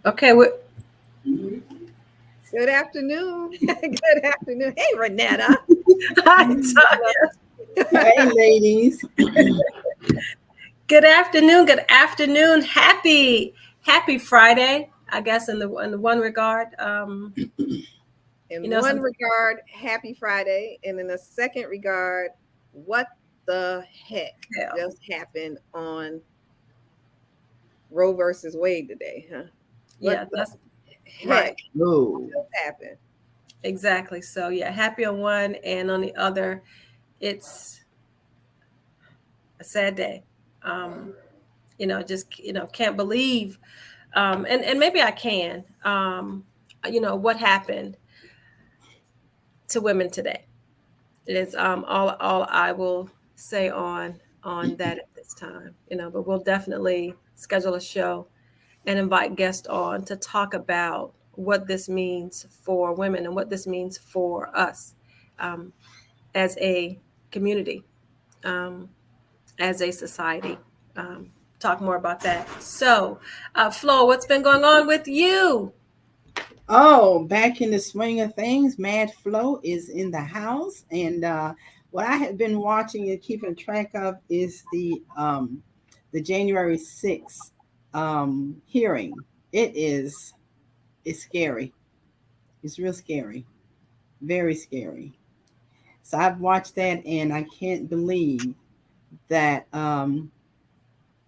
Okay. Good afternoon. Good afternoon. Hey, Renetta. Hi, Tanya. Hey, ladies. Good afternoon. Good afternoon. Happy Friday. I guess in the one regard, In one regard, happy Friday. And in the second regard, what the heck just happened on Roe versus Wade today, huh? That's heck right. Just happened? Exactly. So yeah, happy on one, and on the other, it's a sad day. Just can't believe, and maybe I can. What happened to women today. It is all I will say on that at this time. But we'll definitely schedule a show and invite guests on to talk about what this means for women and what this means for us um, as a community, um, as a society. Talk more about that. So, Flo, what's been going on with you? Oh, back in the swing of things, Mad Flo is in the house, and what I have been watching and keeping track of is the January 6th hearing. It's scary. It's real scary, very scary. So I've watched that, and I can't believe that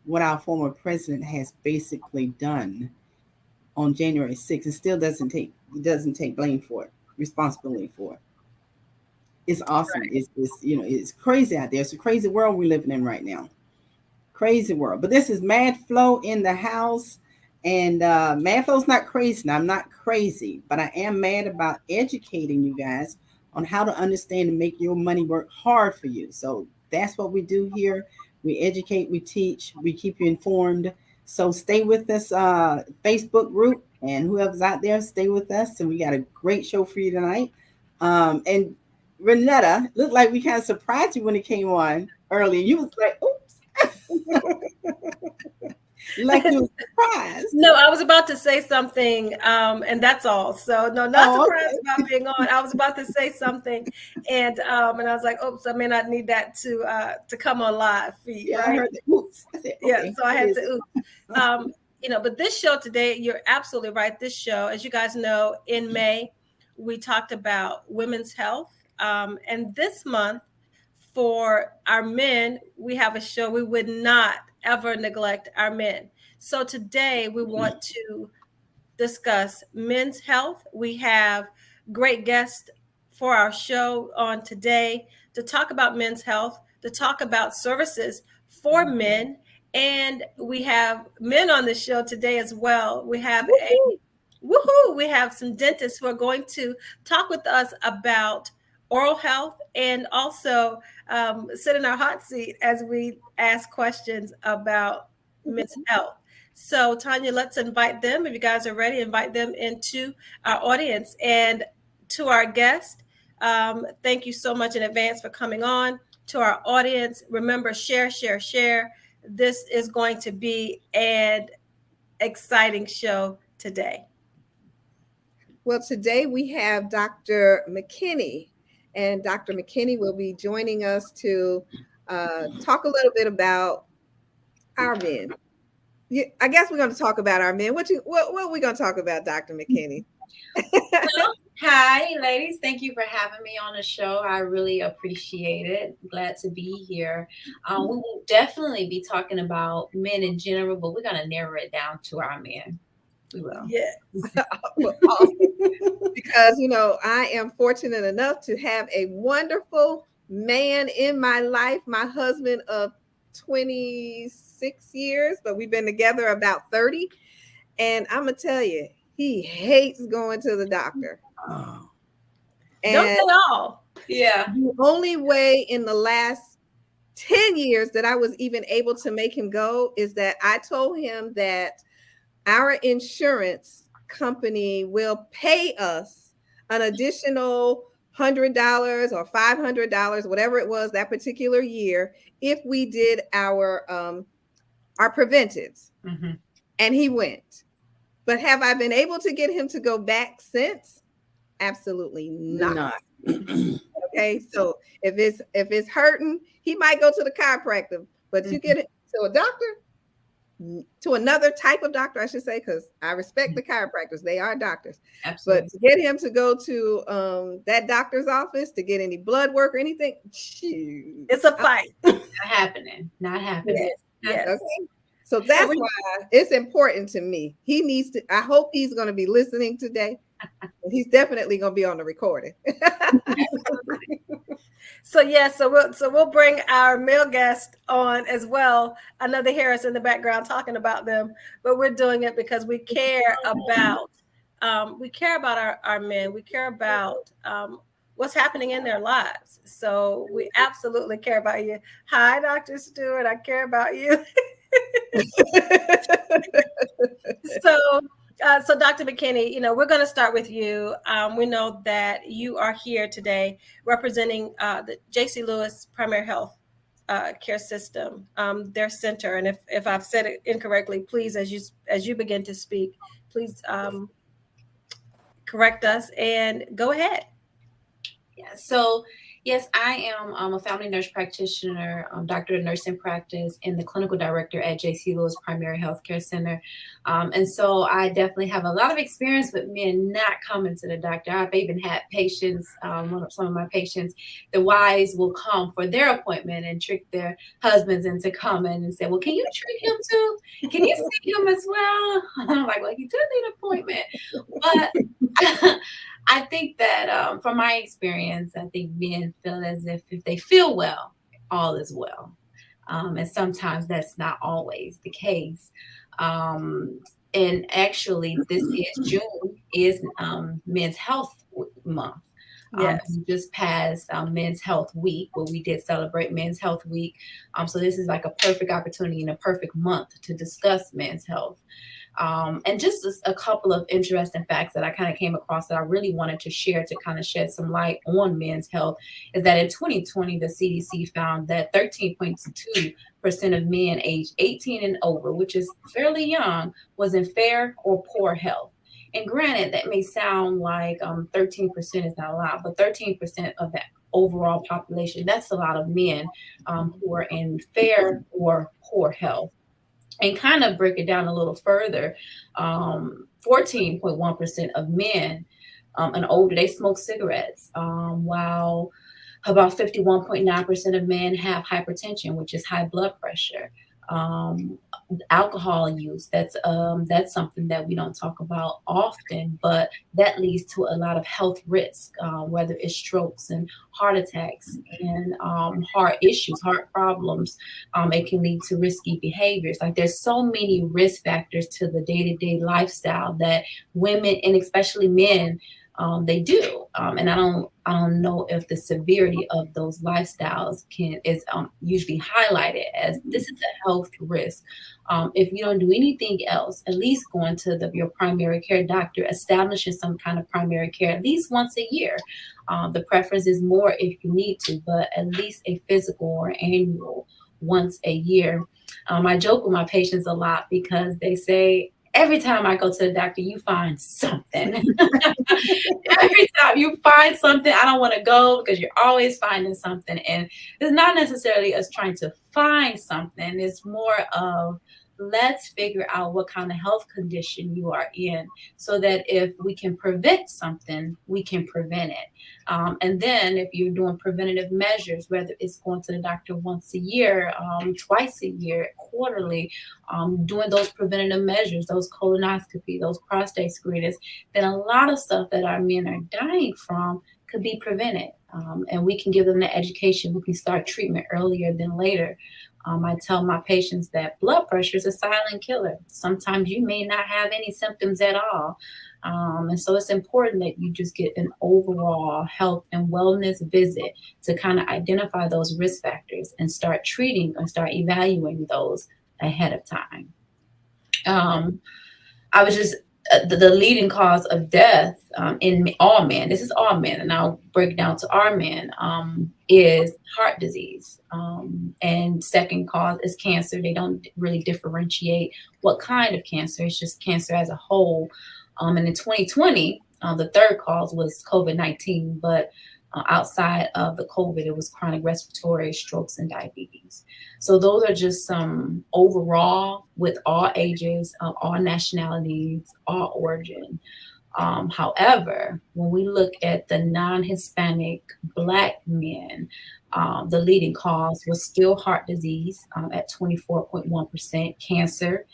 what our former president has basically done on January 6th, and still doesn't take blame for it, responsibility for it. It's awesome. Right. It's crazy out there. It's a crazy world we're living in right now. Crazy world. But this is Mad Flo in the house. And Mad Flo's not crazy. Now, I'm not crazy, but I am mad about educating you guys on how to understand and make your money work hard for you. So that's what we do here. We educate, we teach, we keep you informed. So stay with this Facebook group, and whoever's out there, stay with us. And we got a great show for you tonight. And Renetta, looked like we kind of surprised you when it came on earlier. You was like, like you were surprised. No, I was about to say something, and that's all. So no, not surprised about being on. I was about to say something, and I was like, "Oops, I may not need that to come on live feed." Yeah, right? I heard the oops. I said, okay, yeah, so I had to oops. But this show today, you're absolutely right. This show, as you guys know, in May, we talked about women's health, and this month for our men, we have a show. We would not ever neglect our men. So today we want to discuss men's health. We have great guests for our show on today to talk about men's health, to talk about services for men. And we have men on the show today as well. We have we have some dentists who are going to talk with us about oral health, and also sit in our hot seat as we ask questions about men's health. So, Tanya, let's invite them. If you guys are ready, invite them into our audience. And to our guest, thank you so much in advance for coming on. To our audience, remember, share, share, share. This is going to be an exciting show today. Well, today we have Dr. McKinney, and Dr. McKinney will be joining us to talk a little bit about our men. I guess we're going to talk about our men. What are we going to talk about, Dr. McKinney? Well, hi, ladies. Thank you for having me on the show. I really appreciate it. Glad to be here. We will definitely be talking about men in general, but we're going to narrow it down to our men. We will. Yes. Well, awesome. Because, I am fortunate enough to have a wonderful man in my life, my husband of 26 years, but we've been together about 30. And I'm going to tell you, he hates going to the doctor. Oh. And don't they all? Yeah. The only way in the last 10 years that I was even able to make him go is that I told him that our insurance company will pay us an additional $100 or $500, whatever it was that particular year, if we did our preventives. Mm-hmm. And he went. But have I been able to get him to go back since? Absolutely not. Okay, so if it's hurting, he might go to the chiropractor, but you get it to a doctor, to another type of doctor, I should say, because I respect the chiropractors, they are doctors. Absolutely. But to get him to go to that doctor's office to get any blood work or anything, shoot, It's a fight. Not happening. Not happening. Yes. Okay. So that's why it's important to me. He needs to, I hope he's going to be listening today. He's definitely going to be on the recording. So we'll bring our male guest on as well. I know they hear us in the background talking about them, but we're doing it because we care about our men. We care about what's happening in their lives. So we absolutely care about you. Hi, Dr. Stewart. I care about you. So Dr. McKinney, we're going to start with you. We know that you are here today representing the J.C. Lewis Primary Health Care System, their center. And if I've said it incorrectly, please, as you begin to speak, please correct us and go ahead. Yeah. So yes, I am a family nurse practitioner, doctor of nursing practice, and the clinical director at J.C. Lewis Primary Healthcare Center. And so I definitely have a lot of experience with men not coming to the doctor. I've even had patients, some of my patients, the wives will come for their appointment and trick their husbands into coming and say, well, can you treat him too? Can you see him as well? And I'm like, well, he does need an appointment. But I think that from my experience, I think men feel as if they feel well, all is well. And sometimes that's not always the case. And actually, June is Men's Health Month. Yes. We just passed Men's Health Week, where we did celebrate Men's Health Week. So this is like a perfect opportunity and a perfect month to discuss men's health. And just a couple of interesting facts that I kind of came across that I really wanted to share to kind of shed some light on men's health is that in 2020, the CDC found that 13.2% of men aged 18 and over, which is fairly young, was in fair or poor health. And granted, that may sound like 13% is not a lot, but 13% of that overall population, that's a lot of men who are in fair or poor health. And kind of break it down a little further, 14.1% of men and older, they smoke cigarettes, while about 51.9% of men have hypertension, which is high blood pressure. Alcohol use, that's something that we don't talk about often, but that leads to a lot of health risk, whether it's strokes and heart attacks and heart issues, heart problems. It can lead to risky behaviors. Like there's so many risk factors to the day-to-day lifestyle that women and especially men they do, and I don't know if the severity of those lifestyles is usually highlighted as this is a health risk. If you don't do anything else, at least going to your primary care doctor, establishing some kind of primary care at least once a year. The preference is more if you need to, but at least a physical or annual once a year. I joke with my patients a lot because they say, every time I go to the doctor, you find something. Every time you find something, I don't want to go because you're always finding something. And it's not necessarily us trying to find something. It's more of let's figure out what kind of health condition you are in so that if we can prevent something, we can prevent it. And then if you're doing preventative measures, whether it's going to the doctor once a year, twice a year, quarterly, doing those preventative measures, those colonoscopy, those prostate screenings, then a lot of stuff that our men are dying from could be prevented. And we can give them the education. We can start treatment earlier than later. I tell my patients that blood pressure is a silent killer. Sometimes you may not have any symptoms at all. And so it's important that you just get an overall health and wellness visit to kind of identify those risk factors and start treating or start evaluating those ahead of time. I was just the leading cause of death in all men, this is all men, and I'll break down to our men, is heart disease. And second cause is cancer. They don't really differentiate what kind of cancer, it's just cancer as a whole. And in 2020, the third cause was COVID-19, but outside of the COVID, it was chronic respiratory, strokes, and diabetes. So those are just some overall with all ages, all nationalities, all origin. However, when we look at the non-Hispanic Black men, the leading cause was still heart disease at 24.1%, cancer.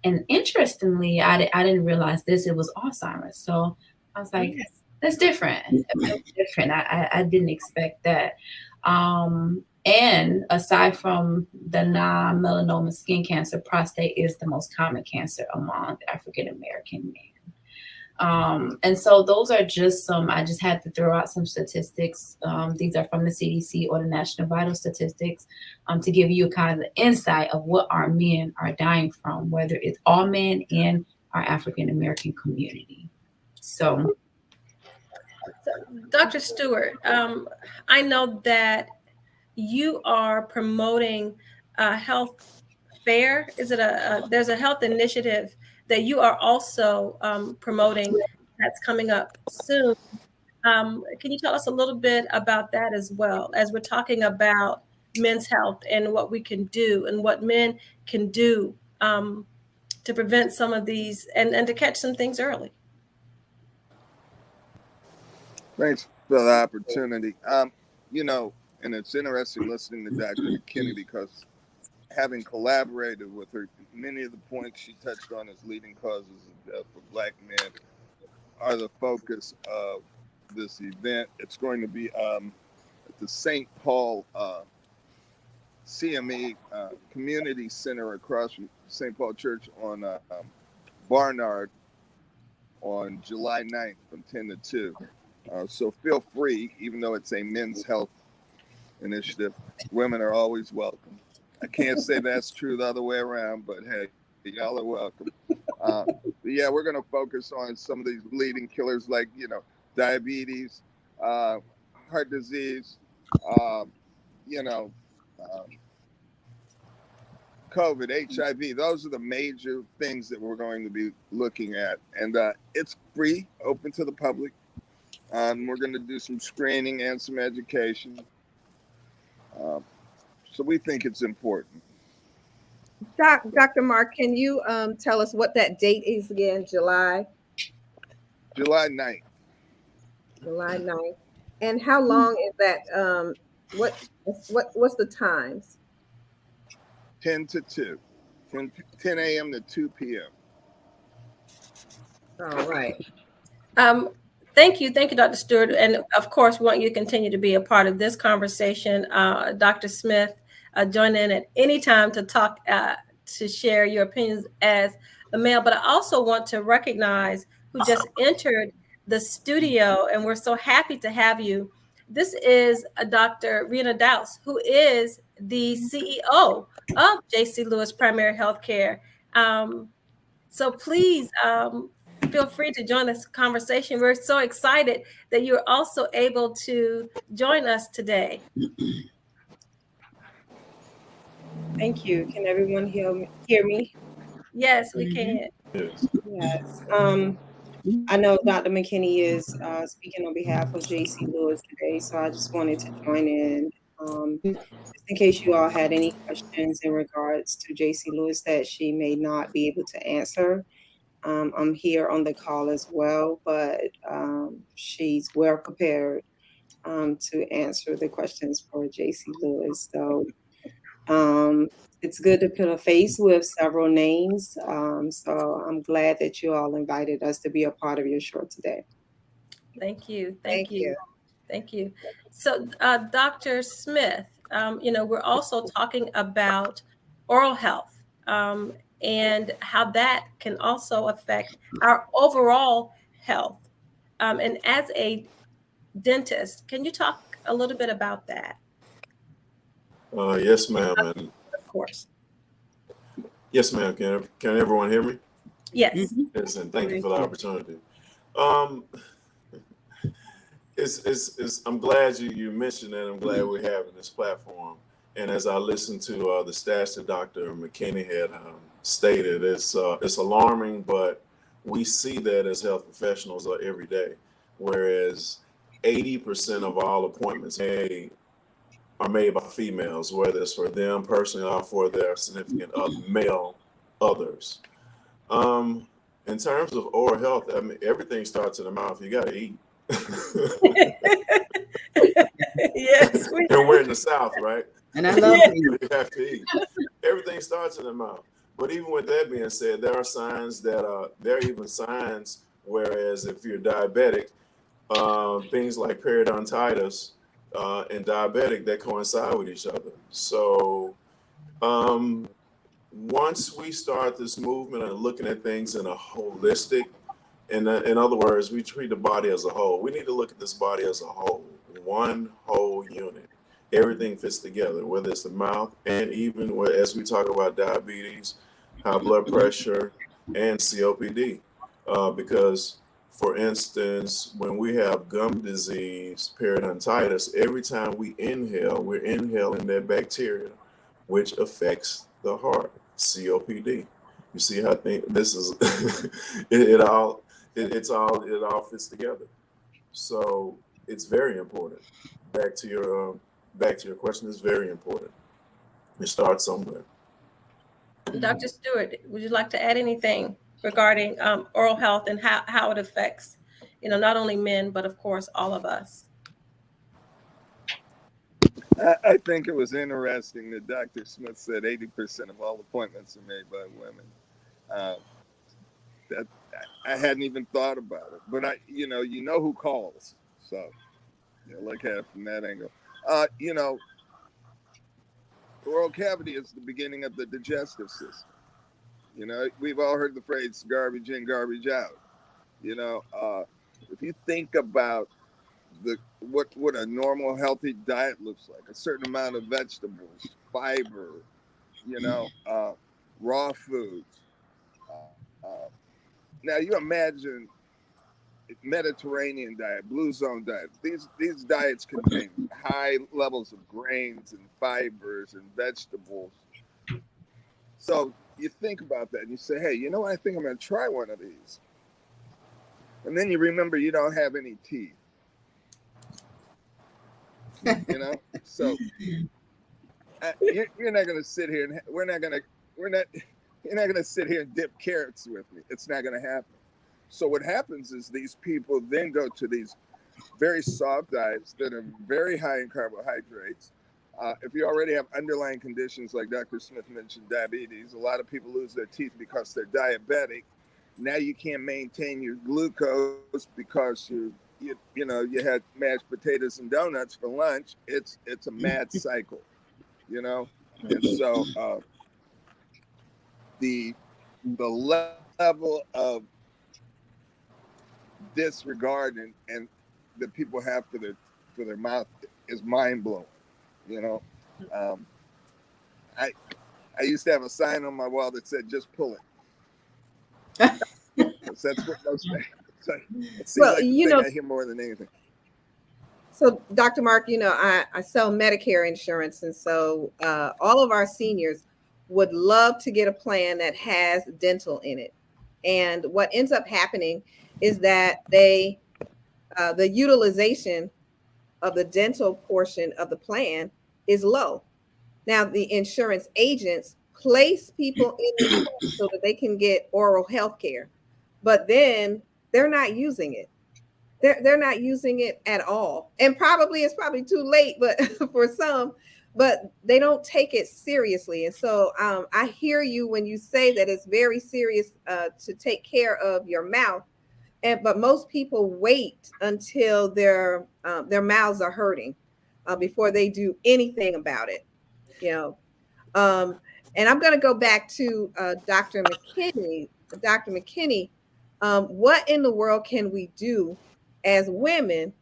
And interestingly, I didn't realize this, it was Alzheimer's. So I was like, that's different. That's different. I didn't expect that. And aside from the non-melanoma skin cancer, prostate is the most common cancer among African American men. And so those are just some, I just had to throw out some statistics. These are from the CDC or the National Vital Statistics to give you kind of the insight of what our men are dying from, whether it's all men in our African American community. So, Dr. Stewart, I know that you are promoting a health fair. Is it there's a health initiative that you are also promoting that's coming up soon. Can you tell us a little bit about that as well, as we're talking about men's health and what we can do and what men can do to prevent some of these and to catch some things early? Thanks for the opportunity. And it's interesting listening to Dr. McKinney because having collaborated with her, many of the points she touched on as leading causes of death for Black men are the focus of this event. It's going to be at the St. Paul CME Community Center across from St. Paul Church on Barnard on July 9th from 10 to 2. So feel free, even though it's a men's health initiative, women are always welcome. I can't say that's true the other way around, but hey, y'all are welcome. Yeah, we're going to focus on some of these leading killers like, diabetes, heart disease, COVID, HIV. Those are the major things that we're going to be looking at. And it's free, open to the public. We're going to do some screening and some education. So we think it's important. Dr. Mark, can you tell us what that date is again? July 9th. July 9th. And how long is that? What's the times? 10 to 2. 10 a.m. to 2 p.m. All right. Thank you, Dr. Stewart. And of course, we want you to continue to be a part of this conversation. Dr. Smith, join in at any time to talk, to share your opinions as a male. But I also want to recognize who just entered the studio, and we're so happy to have you. This is Dr. Rena Douse, who is the CEO of J.C. Lewis Primary Healthcare. So please feel free to join this conversation. We're so excited that you're also able to join us today. Thank you. Can everyone hear me? Yes, we can. Yes. I know Dr. McKinney is speaking on behalf of J.C. Lewis today, so I just wanted to join in. Just in case you all had any questions in regards to J.C. Lewis that she may not be able to answer. I'm here on the call as well, but she's well prepared to answer the questions for J.C. Lewis. So it's good to put a face with several names. So I'm glad that you all invited us to be a part of your show today. Thank you. Thank you. So, Dr. Smith, we're also talking about oral health and how that can also affect our overall health. And as a dentist, can you talk a little bit about that? Yes, ma'am. Of course. Yes, ma'am. Can everyone hear me? Yes. Mhm. Yes, and thank you Thank for the you. opportunity. Um, it's I'm glad you mentioned that. I'm glad we're having this platform. And as I listened to the stats that Dr. McKinney had stated, it's alarming, but we see that as health professionals every day. Whereas 80% of all appointments are made by females, whether it's for them personally or for their significant male others. Um, in terms of oral health, I mean, everything starts in the mouth. You got to eat. Yes. And we're in the South, right? And I love to eat. You have to eat. Everything starts in the mouth. But even with that being said, there are even signs, whereas if you're diabetic, things like periodontitis and diabetic that coincide with each other. So once we start this movement and looking at things in a holistic, in other words, we treat the body as a whole. We need to look at this body as a whole, one whole unit. Everything fits together, whether it's the mouth, and even as we talk about diabetes, high blood pressure, and COPD. Because, for instance, when we have gum disease, periodontitis, every time we inhale, we're inhaling that bacteria, which affects the heart. COPD. You see how this is it all fits together. So it's very important. Back to your question, is very important. It starts somewhere. Dr. Stewart, would you like to add anything regarding oral health and how it affects, not only men, but of course, all of us? I think it was interesting that Dr. Smith said 80% of all appointments are made by women. That I hadn't even thought about it, but you know who calls, so look at it from that angle. The oral cavity is the beginning of the digestive system. We've all heard the phrase "garbage in, garbage out." If you think about what a normal healthy diet looks like, a certain amount of vegetables, fiber, raw foods. Now you imagine Mediterranean diet, blue zone diet. These diets contain high levels of grains and fibers and vegetables. So you think about that and you say, hey, I think I'm going to try one of these. And then you remember you don't have any teeth. So you're not going to sit here and you're not going to sit here and dip carrots with me. It's not going to happen. So what happens is these people then go to these very soft diets that are very high in carbohydrates. If you already have underlying conditions like Dr. Smith mentioned, diabetes, a lot of people lose their teeth because they're diabetic. Now you can't maintain your glucose because you had mashed potatoes and donuts for lunch. It's a mad cycle, and so the level of disregard and that people have for their mouth is mind blowing. I used to have a sign on my wall that said "Just pull it." That's what most things. It seems like the thing I hear more than anything. So, Dr. Mark, I sell Medicare insurance, and so all of our seniors would love to get a plan that has dental in it. And what ends up happening is that the utilization of the dental portion of the plan is low. Now, the insurance agents place people in this plan so that they can get oral health care, but then they're not using it. They're not using it at all. And it's probably too late, but for some, but they don't take it seriously. And so I hear you when you say that it's very serious to take care of your mouth. But most people wait until their mouths are hurting before they do anything about it. And I'm going to go back to Dr. McKinney. Dr. McKinney, what in the world can we do as women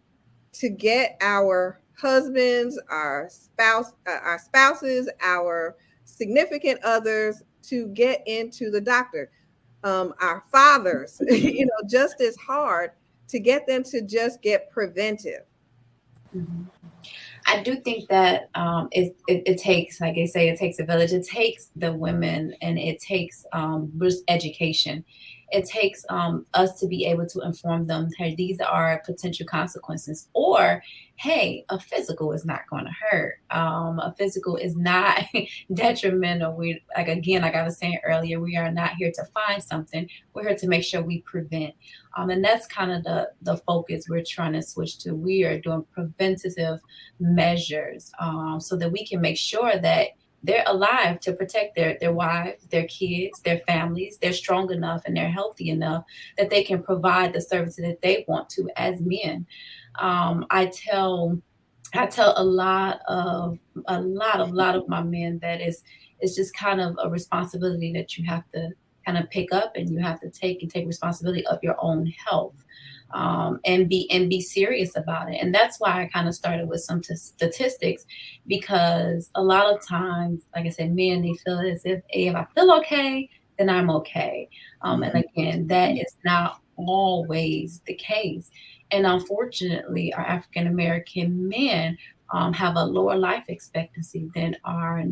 to get our husbands, our spouses, our significant others to get into the doctor? our fathers, just as hard to get them to just get preventive. Mhm. I do think that it takes, like I say, it takes a village. It takes the women, and it takes just education. It takes us to be able to inform them, hey, these are potential consequences, or hey, a physical is not going to hurt. A physical is not detrimental. We, like, again, like I was saying earlier, we are not here to find something. We're here to make sure we prevent. And that's kind of the focus we're trying to switch to. We are doing preventative measures, so that we can make sure that they're alive to protect their wives, their kids, their families. They're strong enough and they're healthy enough that they can provide the services that they want to as men. I tell a lot of my men that it's just kind of a responsibility that you have to kind of pick up, and you have to take responsibility of your own health. And be serious about it. And that's why I kind of started with some statistics, because a lot of times, like I said, men, they feel as if, hey, if I feel okay, then I'm okay. And again, that is not always the case. And unfortunately, our African American men have a lower life expectancy than our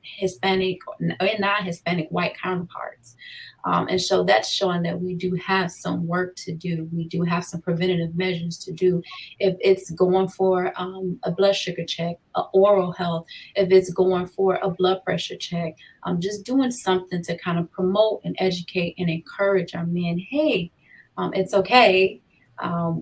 Hispanic or non-Hispanic white counterparts. And so that's showing that we do have some work to do. We do have some preventative measures to do. If it's going for a blood sugar check, oral health, if it's going for a blood pressure check, just doing something to kind of promote and educate and encourage our men. Hey, it's okay.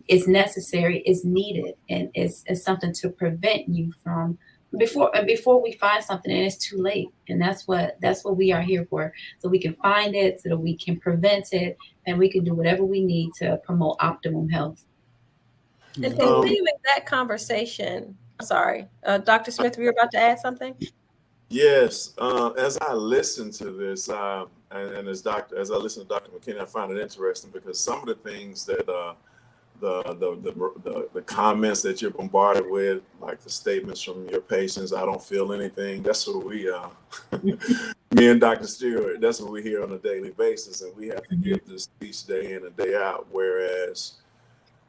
It's necessary, it's needed, and it's something to prevent you from before we find something and it's too late. And that's what we are here for, so we can find it, so that we can prevent it, and we can do whatever we need to promote optimum health. And continuing that conversation, sorry, Dr. Smith, we were about to add something. Yes, as I listen to this, and as I listen to Dr. McKinney, I find it interesting because some of the things that the comments that you're bombarded with, like the statements from your patients, I don't feel anything. That's what we are. Me and Dr. Stewart, that's what we hear on a daily basis, and we have to give this each day in and day out. Whereas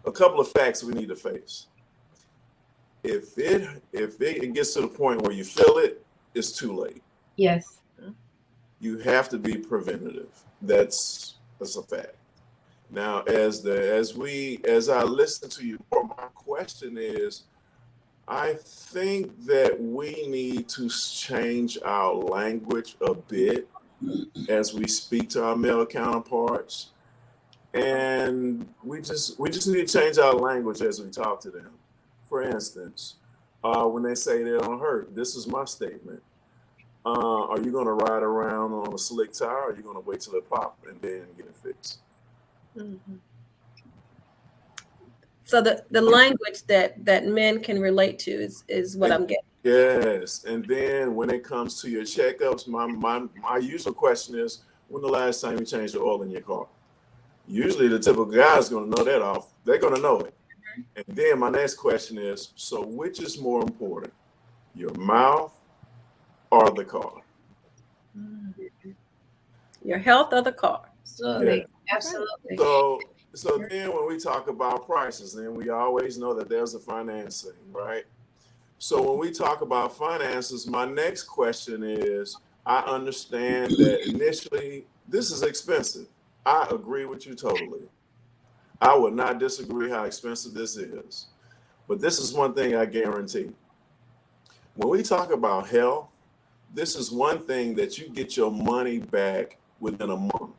a couple of facts we need to face. If it gets to the point where you feel it, it's too late. Yes. You have to be preventative. That's a fact. Now, as I listen to you more, my question is, I think that we need to change our language a bit as we speak to our male counterparts, and we just need to change our language as we talk to them. For instance, when they say they don't hurt, this is my statement. Are you going to ride around on a slick tire, or are you going to wait till it pop and then get it fixed? Mm-hmm. So the language that men can relate to is what I'm getting. Yes, and then when it comes to your checkups, my usual question is, when the last time you changed the oil in your car? Usually the typical guy is going to know that off. They're going to know it. And then my next question is, so which is more important, your mouth or the car? Your health or the car? Absolutely. Yeah. Absolutely. So then when we talk about prices, then we always know that there's a financing, right? So when we talk about finances, my next question is, I understand that initially this is expensive. I agree with you totally. I would not disagree how expensive this is. But this is one thing I guarantee. When we talk about health, this is one thing that you get your money back within a month.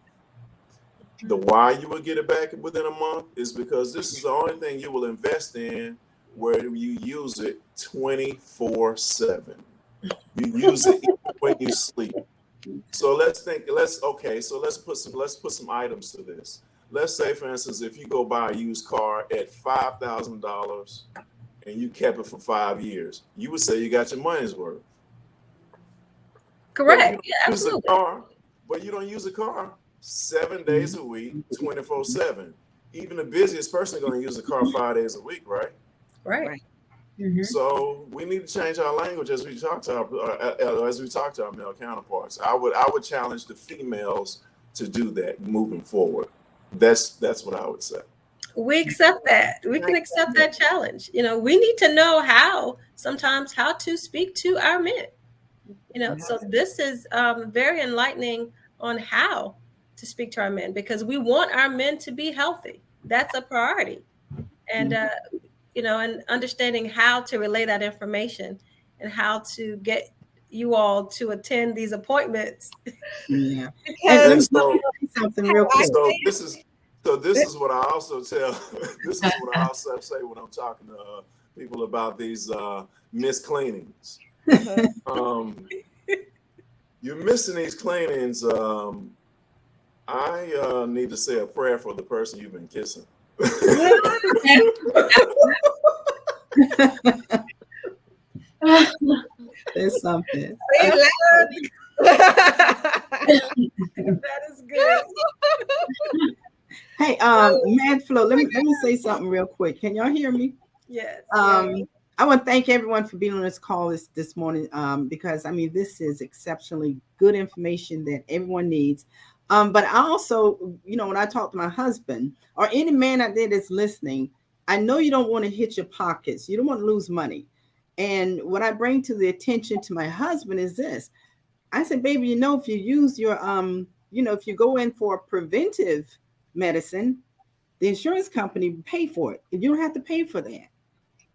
The why you will get it back within a month is because this is the only thing you will invest in where you use it 24/7. You use it even when you sleep. So let's put some items to this. Let's say, for instance, if you go buy a used car at $5,000 and you kept it for 5 years, you would say you got your money's worth. Correct. Yeah, absolutely. But you don't use a car 7 days a week, 24/7. Even the busiest person is going to use a car 5 days a week, right? Right. Mm-hmm. So we need to change our language as we talk to our male counterparts. I would challenge the females to do that moving forward. That's what I would say. We accept that. We can accept that challenge. We need to know sometimes how to speak to our men. So this is very enlightening on how to speak to our men, because we want our men to be healthy. That's a priority. And, and understanding how to relay that information and how to get you all to attend these appointments. Yeah. And so, something real quick. So this is what I also tell. This is what I also say when I'm talking to people about these miscleanings. You're missing these cleanings. I need to say a prayer for the person you've been kissing. There's something. That is good. Hey, Mad Flow, let me say something real quick. Can y'all hear me? Yes. I want to thank everyone for being on this call this morning, because this is exceptionally good information that everyone needs. But I also, when I talk to my husband or any man out there that's listening, I know you don't want to hit your pockets. You don't want to lose money. And what I bring to the attention to my husband is this. I said, baby, if you use your, if you go in for preventive medicine, the insurance company will pay for it. You don't have to pay for that.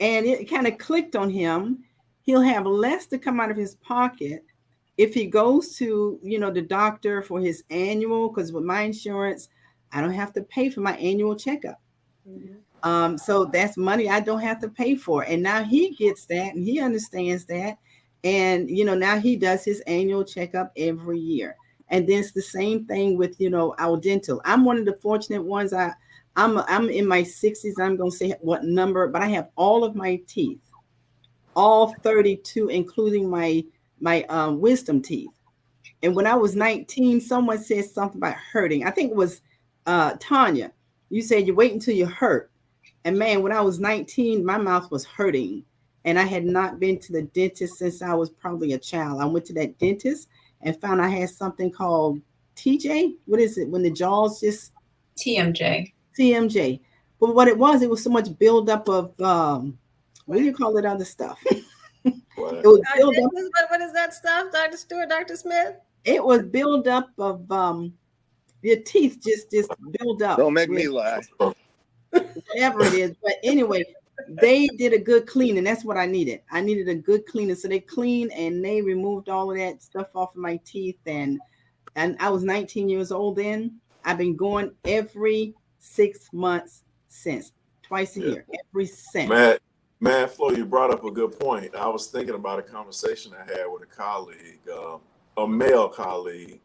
And it kind of clicked on him. He'll have less to come out of his pocket if he goes to, the doctor for his annual, because with my insurance, I don't have to pay for my annual checkup. Mm-hmm. So that's money I don't have to pay for. And now he gets that and he understands that. And, now he does his annual checkup every year. And then it's the same thing with, our dental. I'm one of the fortunate ones. I'm in my 60s. I'm going to say what number, but I have all of my teeth, all 32, including my wisdom teeth. And when I was 19, someone said something about hurting. I think it was Tanya. You said you wait until you hurt. And man, when I was 19, my mouth was hurting. And I had not been to the dentist since I was probably a child. I went to that dentist and found I had something called TJ. What is it? When the jaws just... TMJ. But what it was so much buildup of, what do you call it, other stuff? It was what is that stuff, Dr. Stewart, Dr. Smith? It was buildup of your teeth just build up. Don't make me lie. Whatever it is. But anyway, they did a good cleaning. That's what I needed. I needed a good cleaning. So they cleaned and they removed all of that stuff off of my teeth. And I was 19 years old then. I've been going every 6 months since, twice a year, every since. Mad Flow, you brought up a good point. I was thinking about a conversation I had with a colleague, a male colleague,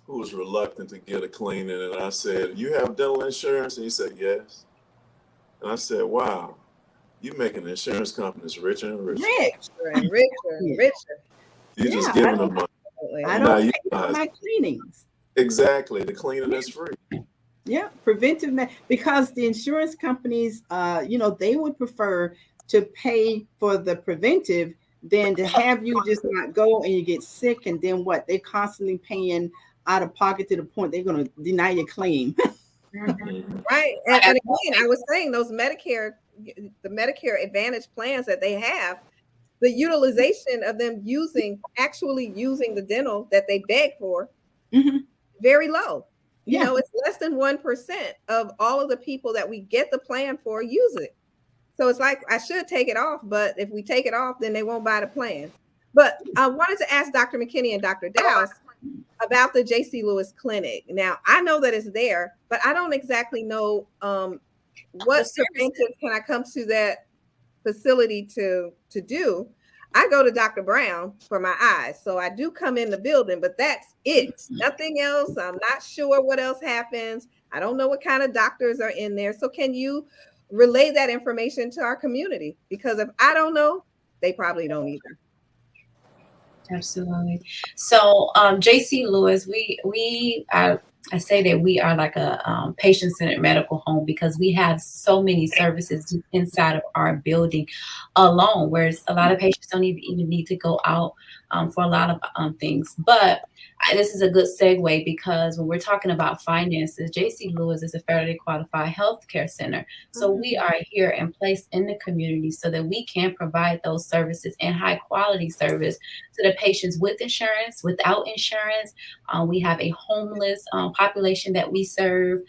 who was reluctant to get a cleaning. And I said, you have dental insurance? And he said, yes. And I said, wow, you're making insurance companies richer and richer. Richer. You're just giving them money. I don't pay for my cleanings. Exactly. The cleaning is free. Yeah, preventive, because the insurance companies, they would prefer to pay for the preventive than to have you just not go and you get sick. And then what? They're constantly paying out of pocket to the point they're going to deny your claim. Right. And again, I was saying the Medicare Advantage plans that they have, the utilization of them actually using the dental that they beg for, very low. Yeah. It's less than 1% of all of the people that we get the plan for use it. So it's like, I should take it off, but if we take it off, then they won't buy the plan. But I wanted to ask Dr. McKinney and Dr. Dowse about the J.C. Lewis Clinic. Now, I know that it's there, but I don't exactly know what preventive can I come to that facility to do. I go to Dr. Brown for my eyes. So I do come in the building, but that's it. Nothing else. I'm not sure what else happens. I don't know what kind of doctors are in there. So can you relay that information to our community? Because if I don't know, they probably don't either. Absolutely. So J.C. Lewis, I say that we are like a patient-centered medical home because we have so many services inside of our building alone, whereas a lot of patients don't even need to go out for a lot of things. But this is a good segue, because when we're talking about finances, J.C. Lewis is a federally qualified healthcare center. So we are here and placed in the community so that we can provide those services and high quality service to the patients with insurance, without insurance. We have a homeless population that we serve,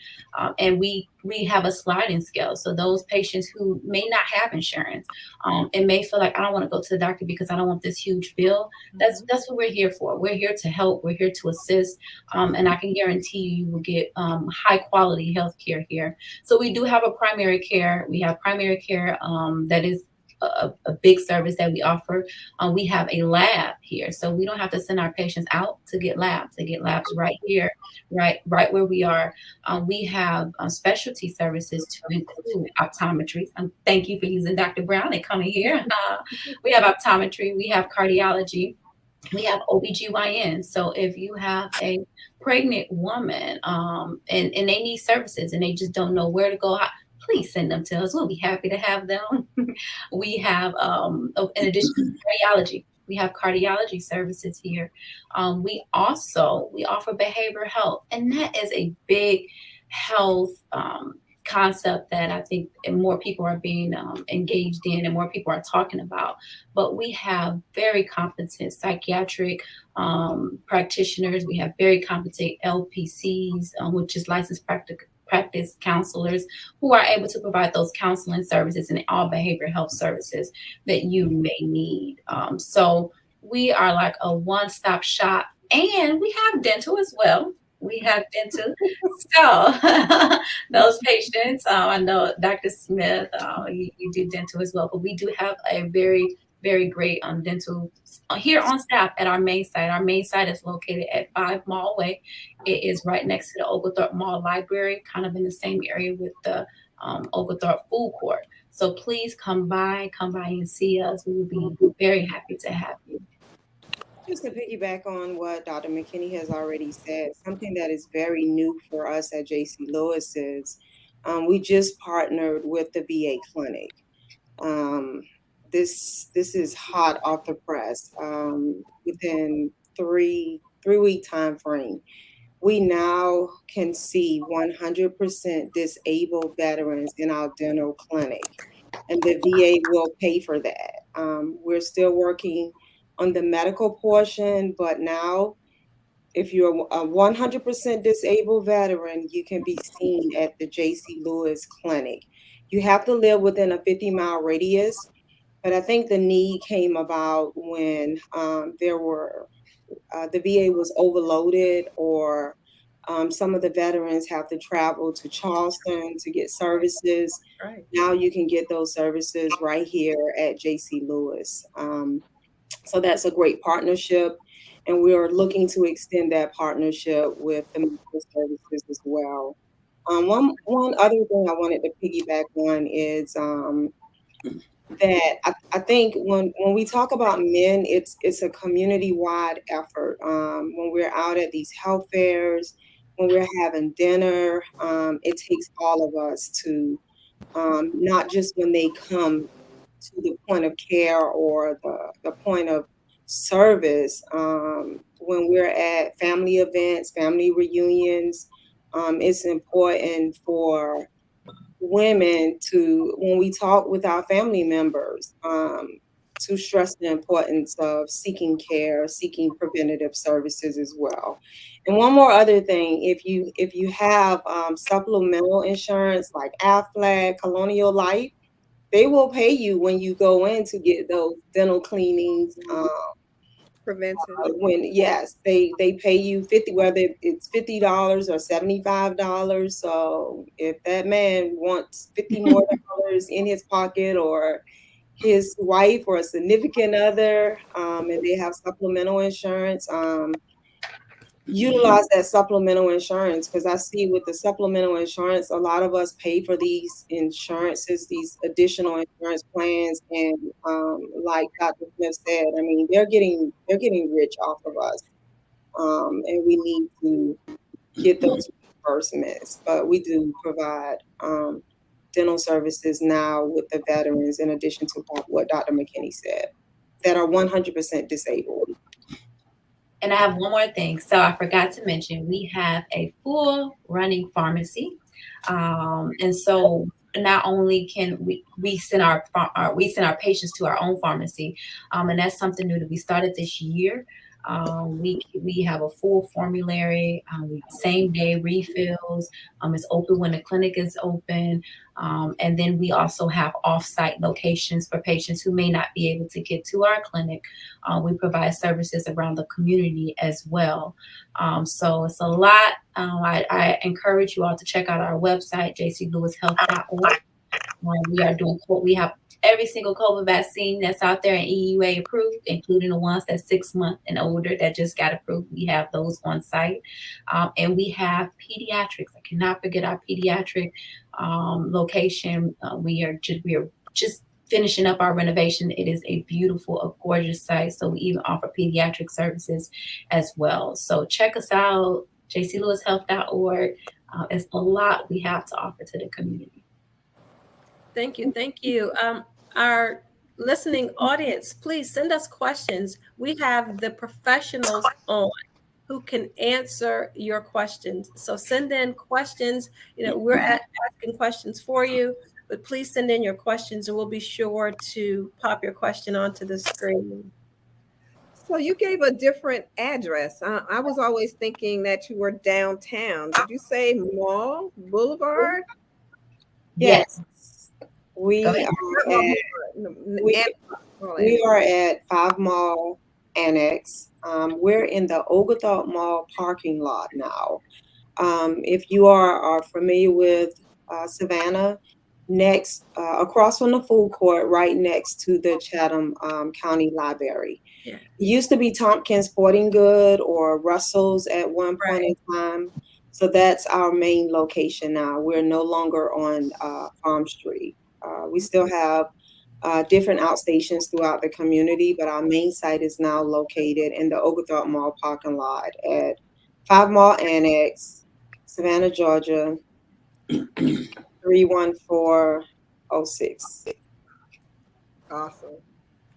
and we have a sliding scale. So those patients who may not have insurance and may feel like, I don't want to go to the doctor because I don't want this huge bill. That's what we're here for. We're here to help. We're here to assist. And I can guarantee you will get high quality health care here. So we do have a primary care. We have primary care that is a big service that we offer. We have a lab here, so we don't have to send our patients out to get labs. They get labs right here, right where we are. We have specialty services to include optometry. Thank you for using Dr. Brown and coming here. We have optometry. We have cardiology. We have OBGYN. So if you have a pregnant woman and they need services and they just don't know where to go, please send them to us. We'll be happy to have them. We have, in addition to cardiology, we have cardiology services here. We offer behavioral health, and that is a big health concept that I think more people are being engaged in and more people are talking about. But we have very competent psychiatric practitioners. We have very competent LPCs, which is licensed practice counselors, who are able to provide those counseling services and all behavioral health services that you may need. So we are like a one-stop shop, and we have dental as well. We have dental. So those patients, I know Dr. Smith, you do dental as well, but we do have a very, very great dental here on staff at our main site. Our main site is located at 5 Mall Way. It is right next to the Oglethorpe Mall Library, kind of in the same area with the Oglethorpe Food Court. So please come by and see us. We will be very happy to have you. Just to piggyback on what Dr. McKinney has already said, something that is very new for us at J.C. Lewis is we just partnered with the VA clinic. This is hot off the press. Within 3-week time frame, we now can see 100% disabled veterans in our dental clinic, and the VA will pay for that. We're still working on the medical portion, but now if you're a 100% disabled veteran, you can be seen at the J.C. Lewis Clinic. You have to live within a 50-mile radius, but I think the need came about when the VA was overloaded, or some of the veterans have to travel to Charleston to get services. Right. Now you can get those services right here at J.C. Lewis. So that's a great partnership, and we are looking to extend that partnership with the medical services as well. One other thing I wanted to piggyback on is that I think when we talk about men, it's a community-wide effort. When we're out at these health fairs, when we're having dinner, it takes all of us to, not just when they come to the point of care or the point of service, when we're at family events, family reunions, it's important for women to, when we talk with our family members, to stress the importance of seeking care, seeking preventative services as well. And one more other thing, if you have supplemental insurance like Aflac, Colonial Life, they will pay you when you go in to get those dental cleanings. Preventive. Yes, they pay you whether it's $50 or $75. So if that man wants $50 more in his pocket, or his wife or a significant other, and they have supplemental insurance, utilize that supplemental insurance, because I see with the supplemental insurance, a lot of us pay for these insurances, these additional insurance plans, and like Dr. Smith said, I mean, they're getting rich off of us, and we need to get those reimbursements. But we do provide dental services now with the veterans, in addition to what Dr. McKinney said, that are 100% disabled. And I have one more thing. So I forgot to mention, we have a full running pharmacy. And so not only can we send our patients to our own pharmacy, and that's something new that we started this year. We have a full formulary, same day refills. It's open when the clinic is open. And then we also have off-site locations for patients who may not be able to get to our clinic. We provide services around the community as well. So it's a lot. I encourage you all to check out our website, jclewishealth.org. We have every single COVID vaccine that's out there and EUA approved, including the ones that's 6 months and older that just got approved. We have those on site. And we have pediatrics. I cannot forget our pediatric location. We are just finishing up our renovation. It is a beautiful, a gorgeous site. So we even offer pediatric services as well. So check us out, jclewishealth.org. It's a lot we have to offer to the community. Thank you. Thank you. Our listening audience, please send us questions. We have the professionals on who can answer your questions. So send in questions. We're asking questions for you, but please send in your questions and we'll be sure to pop your question onto the screen. So you gave a different address. I was always thinking that you were downtown. Did you say Mall Boulevard? Yes. We are at 5 Mall Annex. We're in the Oglethorpe Mall parking lot now. If you are familiar with Savannah, next across from the food court, right next to the Chatham County Library. Yeah. It used to be Tompkins Sporting Good or Russell's at one point in time. So that's our main location now. We're no longer on Farm Street. We still have different outstations throughout the community, but our main site is now located in the Oglethorpe Mall parking lot at 5 Mall Annex, Savannah, Georgia, 31406. Awesome.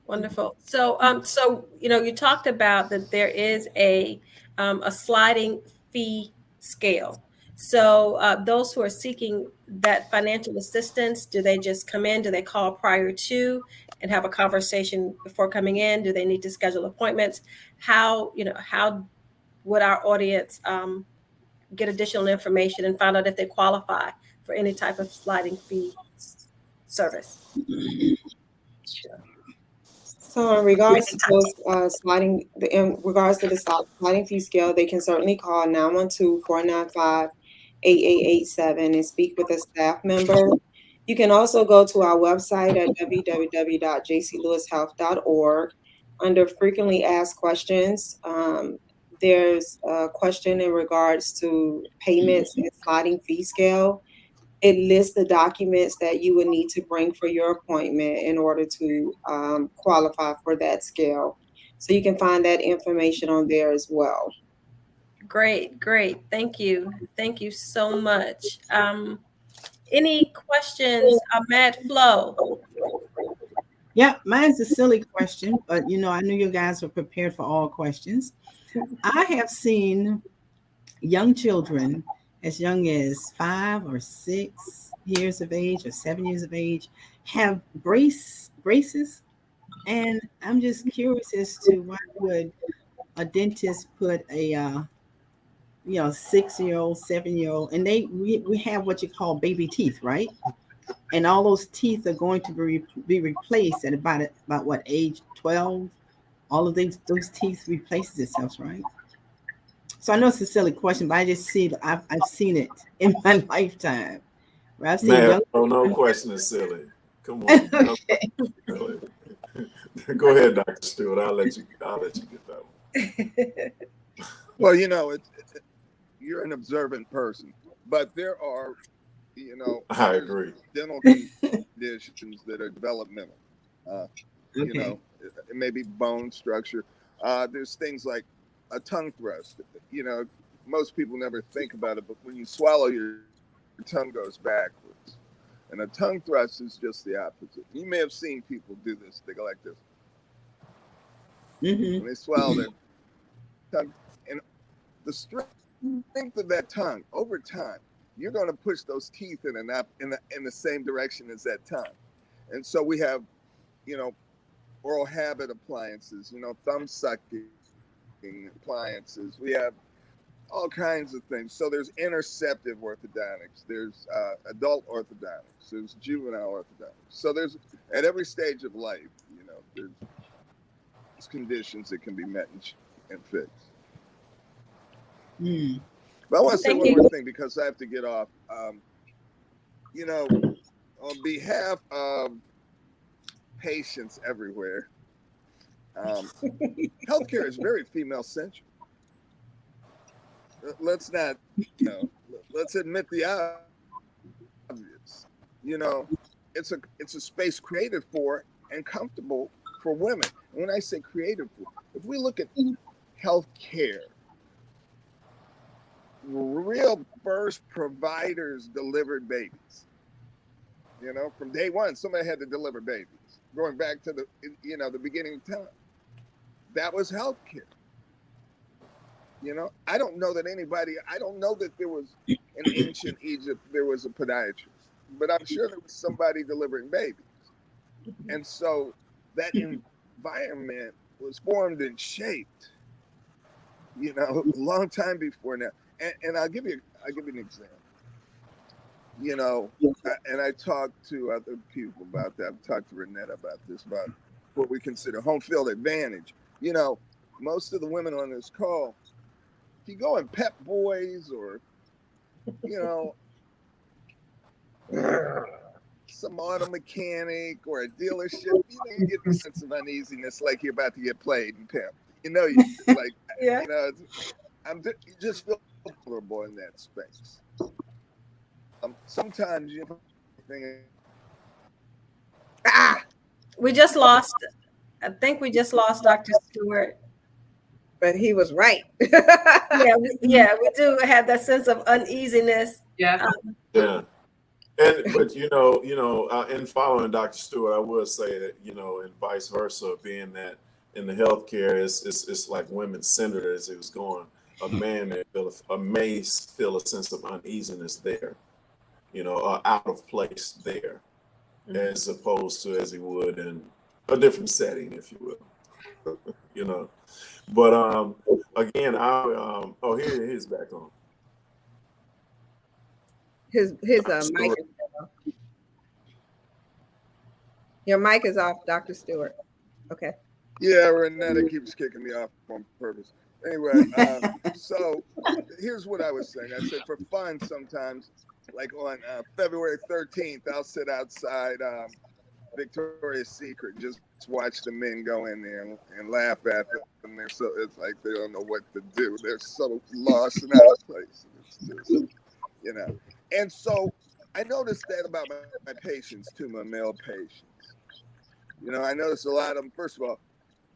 Wonderful. So, you talked about that there is a sliding fee scale. So those who are seeking that financial assistance, do they just come in? Do they call prior to and have a conversation before coming in? Do they need to schedule appointments? How would our audience get additional information and find out if they qualify for any type of sliding fee service? Sure. So in regards to the sliding fee scale, they can certainly call 912-495-8887 and speak with a staff member. You can also go to our website at www.jclewishealth.org. Under frequently asked questions, there's a question in regards to payments and sliding fee scale. It lists the documents that you would need to bring for your appointment in order to qualify for that scale. So you can find that information on there as well. Great. Thank you. Thank you so much. Any questions, Matt Flo? Yeah, mine's a silly question, but I knew you guys were prepared for all questions. I have seen young children as young as 5 or 6 years of age or 7 years of age have braces. And I'm just curious as to why would a dentist put a 6-year-old, 7-year-old, and we have what you call baby teeth, right? And all those teeth are going to be replaced at about what age? 12. All of those teeth replaces itself, right? So I know it's a silly question, but I just see I've seen it in my lifetime. Where I've seen no question is silly. Come on. Okay. Go ahead, Dr. Stewart. I'll let you get that one. Well, you're an observant person, but there are, I agree. dental conditions that are developmental. Okay. It may be bone structure. There's things like a tongue thrust. Most people never think about it, but when you swallow, your tongue goes backwards. And a tongue thrust is just the opposite. You may have seen people do this. They go like this. Mm-hmm. When they swallow, tongue, and the strength of that tongue over time, you're going to push those teeth in the same direction as that tongue. And so we have, oral habit appliances, thumb sucking appliances. We have all kinds of things. So there's interceptive orthodontics, there's adult orthodontics, there's juvenile orthodontics. So there's, at every stage of life, there's conditions that can be met and fixed. But I want to say one more thing because I have to get off. On behalf of patients everywhere, healthcare is very female centric. Let's not, let's admit the obvious. It's a space created for and comfortable for women. And when I say creative, if we look at healthcare, real birth providers delivered babies. From day one, somebody had to deliver babies. Going back to the beginning of time, that was healthcare. I don't know that there was in ancient Egypt there was a podiatrist, but I'm sure there was somebody delivering babies. And so that environment was formed and shaped, a long time before now. And I'll give you an example. And I talked to other people about that. I've talked to Renetta about this, about what we consider home field advantage. Most of the women on this call, if you go in Pep Boys or, some auto mechanic or a dealership, you get the sense of uneasiness, like you're about to get played and pimped. You like, Yeah. You just feel vulnerable in that space. Sometimes you think, We just lost. I think we just lost Dr. Stewart. But he was right. We do have that sense of uneasiness. Yeah. Yeah. But in following Dr. Stewart, I would say that, and vice versa, being that in the healthcare, it's like women centered as it was going. A man may feel a sense of uneasiness there, out of place there, as opposed to as he would in a different setting, if you will. But again, here's back on. His mic is off. Your mic is off, Dr. Stewart. Okay. Yeah, Renetta keeps kicking me off on purpose. Anyway, so here's what I was saying. I said for fun sometimes, like on February 13th, I'll sit outside Victoria's Secret and just watch the men go in there and laugh at them. So it's like they don't know what to do. They're so lost and out of place. It's just, And so I noticed that about my patients too, my male patients. I noticed a lot of them. First of all,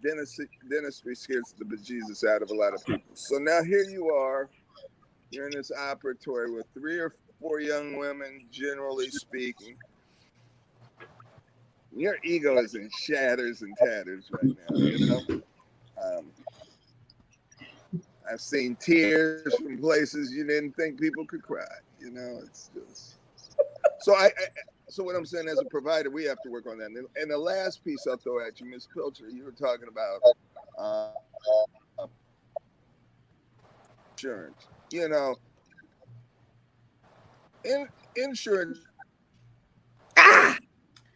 dentistry scares the bejesus out of a lot of people. So now here you are, you're in this operatory with 3 or 4 young women, generally speaking. Your ego is in shatters and tatters right now, I've seen tears from places you didn't think people could cry. It's just so what I'm saying, as a provider, we have to work on that. And the last piece I'll throw at you, Ms. Pilcher, you were talking about insurance. Insurance.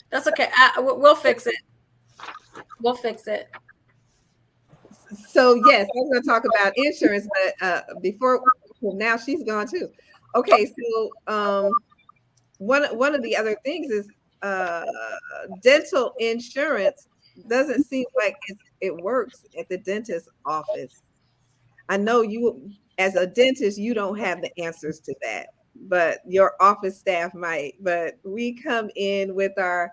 That's okay. We'll fix it. We'll fix it. So yes, I was going to talk about insurance, but now she's gone too. Okay, so one of the other things is dental insurance doesn't seem like it works at the dentist's office. I know you, as a dentist, you don't have the answers to that, but your office staff might. But we come in with our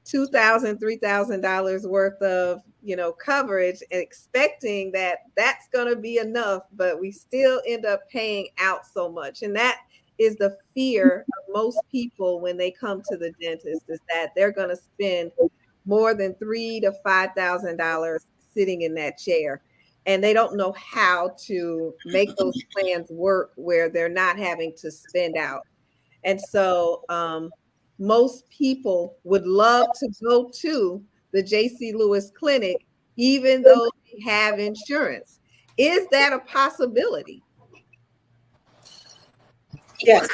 $2,000, $3,000 worth of coverage, expecting that that's going to be enough, but we still end up paying out so much. And that is the fear of most people when they come to the dentist, is that they're going to spend more than $3,000 to $5,000 sitting in that chair. and they don't know how to make those plans work where they're not having to spend out. And so most people would love to go to the JC Lewis Clinic, even though they have insurance. Is that a possibility? Yes,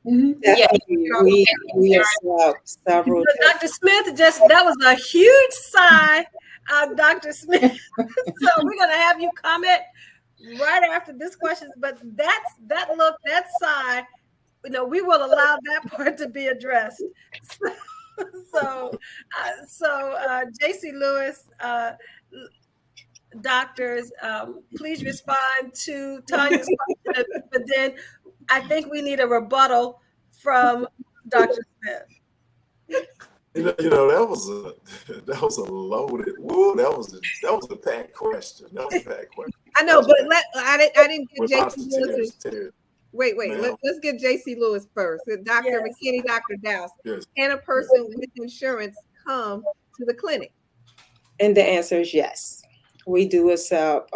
Yeah. definitely. We accept several. Dr. Smith, that was a huge sigh, Dr. Smith. So we're gonna have you comment right after this question. But that sigh, we will allow that part to be addressed. So JC Lewis, doctors, please respond to Tanya's question, but then I think we need a rebuttal from Dr. Smith. That was a loaded. Woo, that was a packed question. That was a packed question. I know, but I didn't get Without JC the Lewis. tears. Wait. Ma'am. Let's get JC Lewis first. Dr. Yes. McKinney, Dr. Dowse. Yes. Can a person with insurance come to the clinic? And the answer is yes. We do accept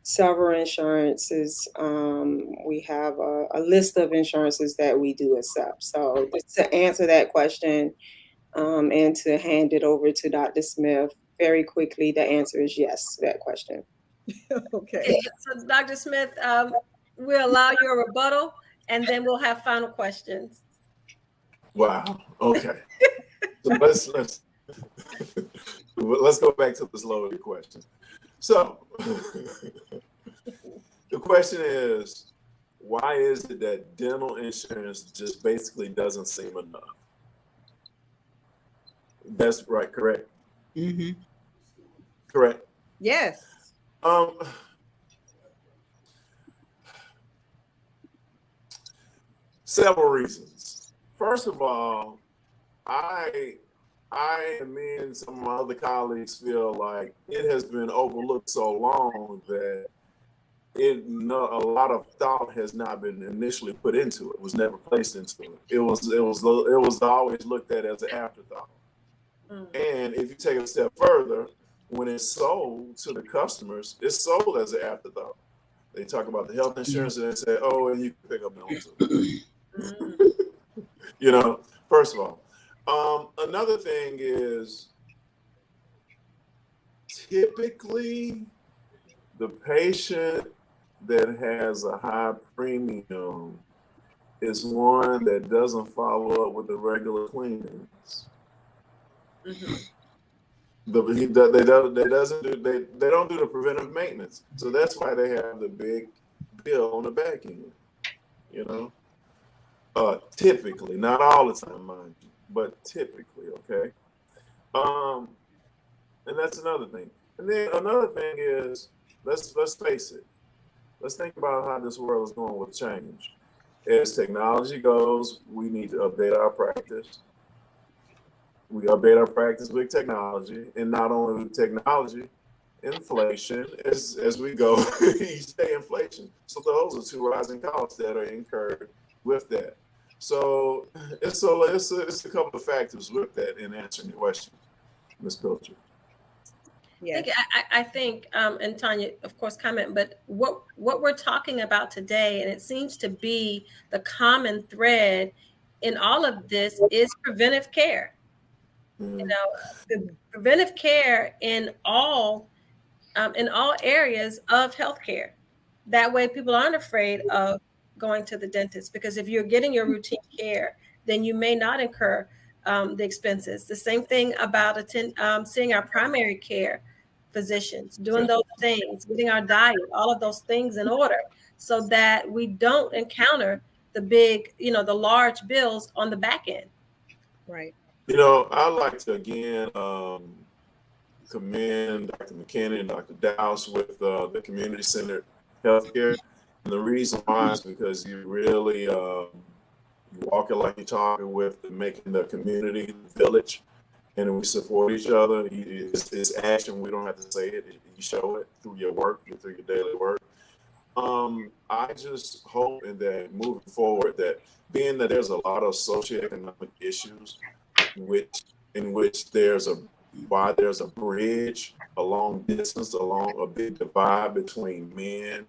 several insurances. We have a list of insurances that we do accept. So to answer that question and to hand it over to Dr. Smith very quickly, the answer is yes to that question. Okay. So Dr. Smith, we'll allow your rebuttal and then we'll have final questions. Wow. Okay. So let's go back to this loaded question. So the question is, why is it that dental insurance just basically doesn't seem enough? That's right, correct? Mm-hmm. Correct. Yes. Several reasons. First of all, I and me and some of my other colleagues feel like it has been overlooked so long that a lot of thought has not been initially put into it. Was never placed into it. It was always looked at as an afterthought. And if you take it a step further, when it's sold to the customers, it's sold as an afterthought. They talk about the health insurance and they say, "Oh, and you can pick up mental too." First of all. Another thing is typically the patient that has a high premium is one that doesn't follow up with the regular cleanings. Mm-hmm. They don't do the preventive maintenance, so that's why they have the big bill on the back end. Typically, not all the time, mind you, but typically, okay. And that's another thing. And then another thing is, let's face it. Let's think about how this world is going with change. As technology goes, we need to update our practice. We update our practice with technology, and not only with technology, inflation as we go each day, inflation. So those are two rising costs that are incurred with that. So it's a couple of factors with that in answering your question, Ms. Pilcher. Yeah. I think, and Tanya, of course, comment, but what we're talking about today, and it seems to be the common thread in all of this, is preventive care. Mm-hmm. The preventive care in all areas of healthcare. That way, people aren't afraid of going to the dentist, because if you're getting your routine care, then you may not incur the expenses. The same thing about seeing our primary care physicians, doing those things, getting our diet, all of those things in order, so that we don't encounter the big, the large bills on the back end. Right. I'd like to again commend Dr. McKinney and Dr. Dowse with the community-centered healthcare. And the reason why is because you really you walk it like you're talking with, making the community the village, and we support each other. It's action. We don't have to say it. You show it through your work, through your daily work. I just hope that moving forward, that being that there's a lot of socioeconomic issues in which there's a why there's a bridge, a long distance, along a big divide between men,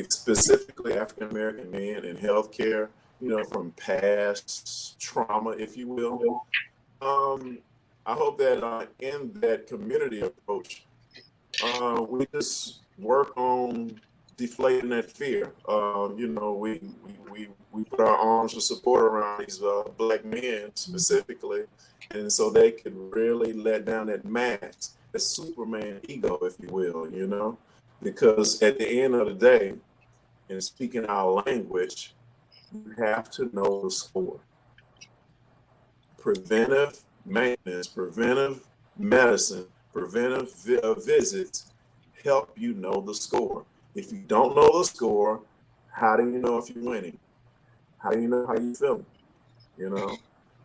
specifically African American men in healthcare, from past trauma, if you will. I hope that in that community approach, we just work on deflating that fear. We put our arms of support around these Black men specifically, and so they could really let down that mask, the Superman ego, if you will, because at the end of the day, in speaking our language, you have to know the score. Preventive maintenance, preventive medicine, preventive visits help you know the score. If you don't know the score, how do you know if you're winning? How do you know how you're feeling?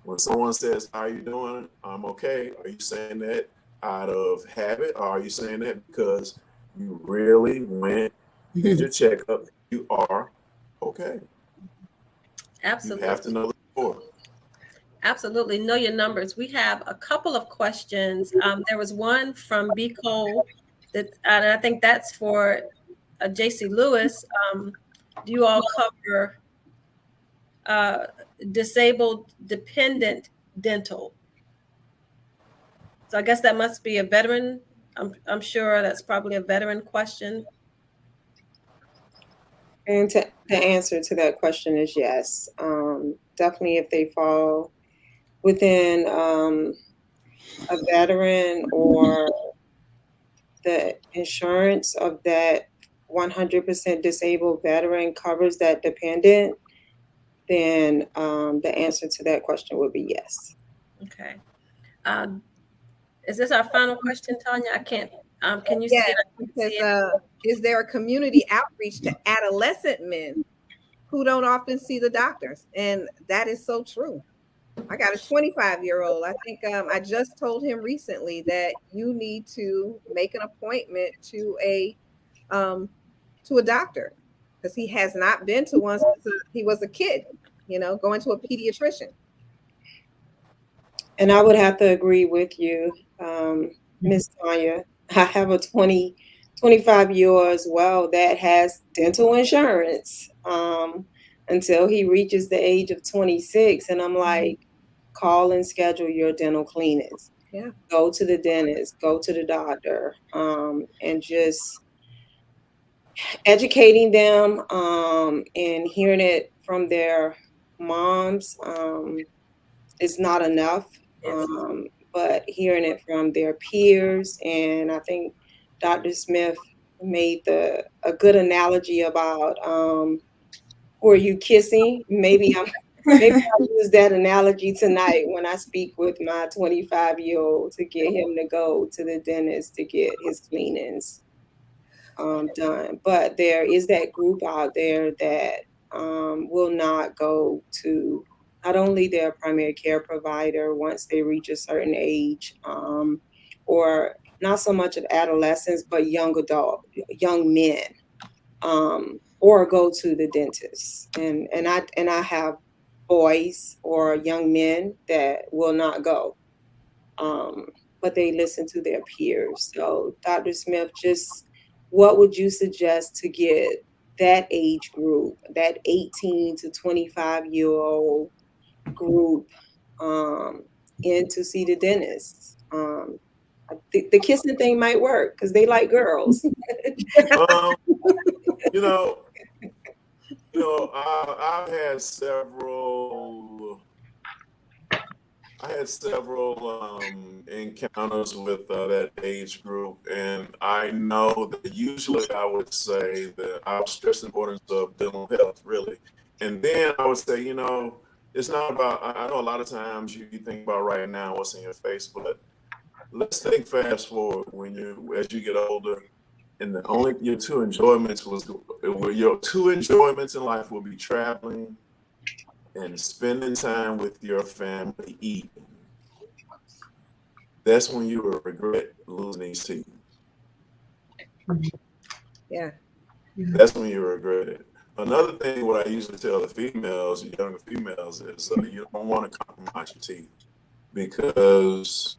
When someone says, "How are you doing?" "I'm okay." Are you saying that out of habit, or are you saying that because you really went, did your checkup, you are okay? Absolutely. You have to know the score. Absolutely. Know your numbers. We have a couple of questions. There was one from B. Cole and I think that's for J.C. Lewis. Do you all cover disabled dependent dental? So I guess that must be a veteran. I'm sure that's probably a veteran question. And the answer to that question is yes. Definitely if they fall within a veteran or the insurance of that 100% disabled veteran covers that dependent, then the answer to that question would be yes. Okay. Is this our final question, Tanya? I can't. Can you Yes, see it? because is there a community outreach to adolescent men who don't often see the doctors? And that is so true. I got a 25-year-old. I think I just told him recently that you need to make an appointment to a doctor because he has not been to one since he was a kid, going to a pediatrician. And I would have to agree with you, Ms. Tanya. I have a 25-year-old as well that has dental insurance until he reaches the age of 26. And I'm like, call and schedule your dental cleanings. Yeah. Go to the dentist, go to the doctor, and just educating them and hearing it from their moms is not enough. But hearing it from their peers, and I think Dr. Smith made a good analogy about who are you kissing? Maybe I'll use that analogy tonight when I speak with my 25-year-old to get him to go to the dentist to get his cleanings done. But there is that group out there that will not go to not only their primary care provider once they reach a certain age, or not so much of adolescents, but young men, or go to the dentist. And I have boys or young men that will not go, but they listen to their peers. So Dr. Smith, just what would you suggest to get that age group, that 18 to 25-year-old group, in to see the dentist? The kissing thing might work because they like girls. I've had several encounters with that age group, and I know that usually I would say that I would stress the importance of dental health, really. And then I would say, it's not about, I know a lot of times you think about right now what's in your face, but let's think fast forward as you get older, and your two enjoyments in life will be traveling and spending time with your family eating. That's when you will regret losing these teeth. Yeah. That's when you regret it. Another thing, what I usually tell the younger females, is you don't want to compromise your teeth, because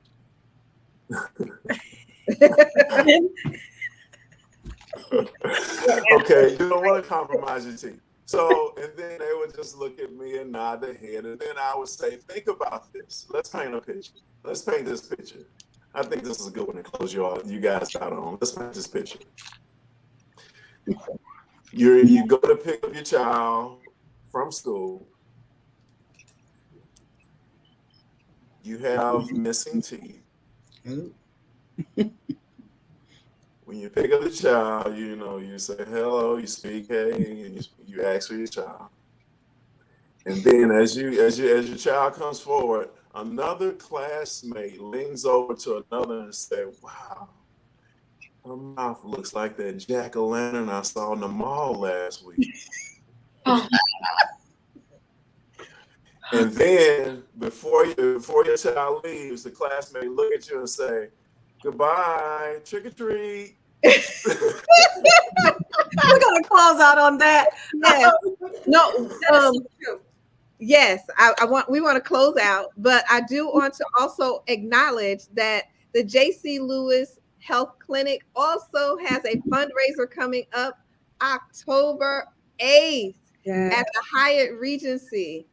Okay, you don't want to compromise your team. So, and then they would just look at me and nod their head, and then I would say, think about this. Let's paint a picture. Let's paint this picture. I think this is a good one to close you guys out on. Let's paint this picture. You go to pick up your child from school. You have missing teeth. When you pick up the child, you say hello, you speak hey, and you ask for your child. And then as your child comes forward, another classmate leans over to another and say, wow, her mouth looks like that jack-o'-lantern I saw in the mall last week. And then before your child leaves, the classmate look at you and say, goodbye, trick or treat. We're gonna close out on that. Yes. No. That is so true. Yes, we want to close out, but I do want to also acknowledge that the J.C. Lewis Health Clinic also has a fundraiser coming up October 8th at the Hyatt Regency.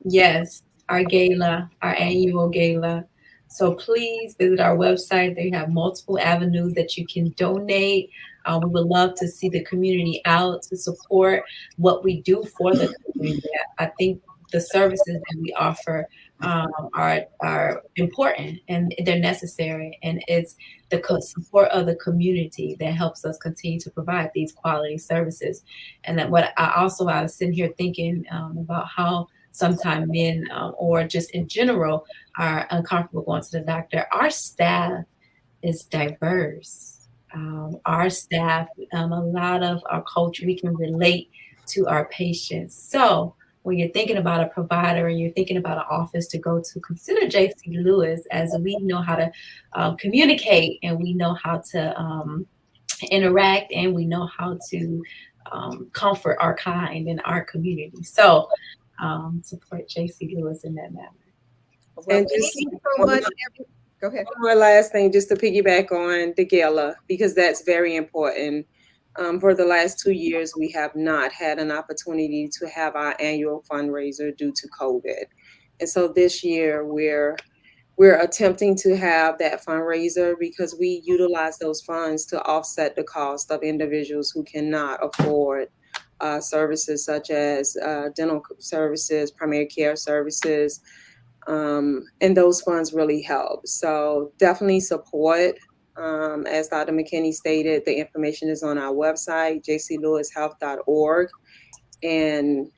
Yes, our gala, our annual gala. So please visit our website. They have multiple avenues that you can donate. We would love to see the community out to support what we do for the community. I think the services that we offer are important and they're necessary. And it's the support of the community that helps us continue to provide these quality services. And that I was sitting here thinking about how sometimes men or just in general are uncomfortable going to the doctor. Our staff is diverse. Our staff, a lot of our culture, we can relate to our patients. So when you're thinking about a provider and you're thinking about an office to go to, consider J.C. Lewis, as we know how to communicate and we know how to interact and we know how to comfort our kind in our community. So support J.C. Lewis in that manner. Well, And thank just you so much. Go ahead. one more last thing, just to piggyback on the gala, because that's very important. For the last 2 years, we have not had an opportunity to have our annual fundraiser due to COVID. And so this year we're attempting to have that fundraiser because we utilize those funds to offset the cost of individuals who cannot afford services such as dental services, primary care services, and those funds really help. So definitely support. As Dr. McKinney stated, the information is on our website, jclewishealth.org. And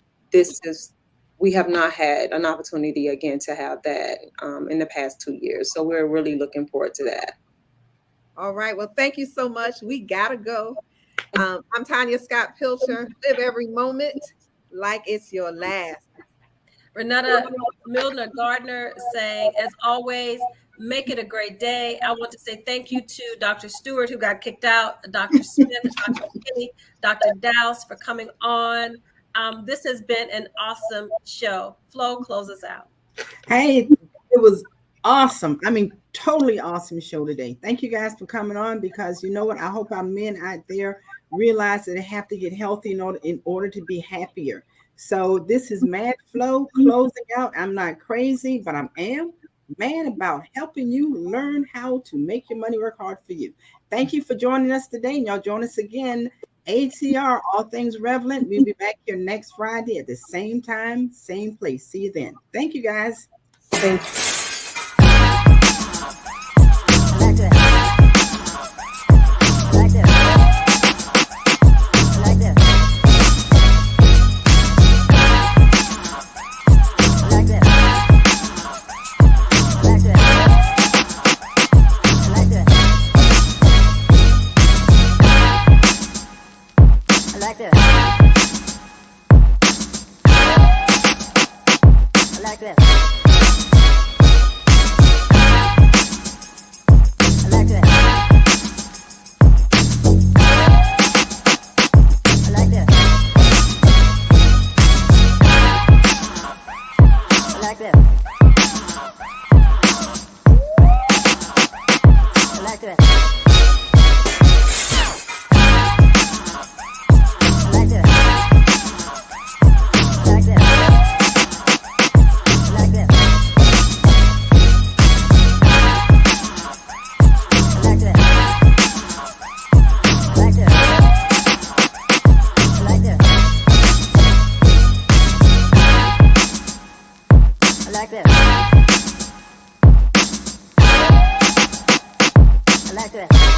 we have not had an opportunity again to have that in the past 2 years. So we're really looking forward to that. All right. Well, thank you so much. We gotta go. I'm Tanya Scott Pilcher. Live every moment like it's your last. Renata Milner Gardner saying, as always, make it a great day. I want to say thank you to Dr. Stewart, who got kicked out, Dr. Smith, Dr. McKinney, Dr. Dowse for coming on. This has been an awesome show. Flo, close us out. Hey, it was awesome. I mean, totally awesome show today. Thank you guys for coming on, because you know what? I hope our men out there realize that they have to get healthy in order to be happier. So this is Mad Flo closing out. I'm not crazy, but I am mad about helping you learn how to make your money work hard for you. Thank you for joining us today. And y'all join us again. ATR, All Things Relevant. We'll be back here next Friday at the same time, same place. See you then. Thank you, guys. Thank you. like this. I like this.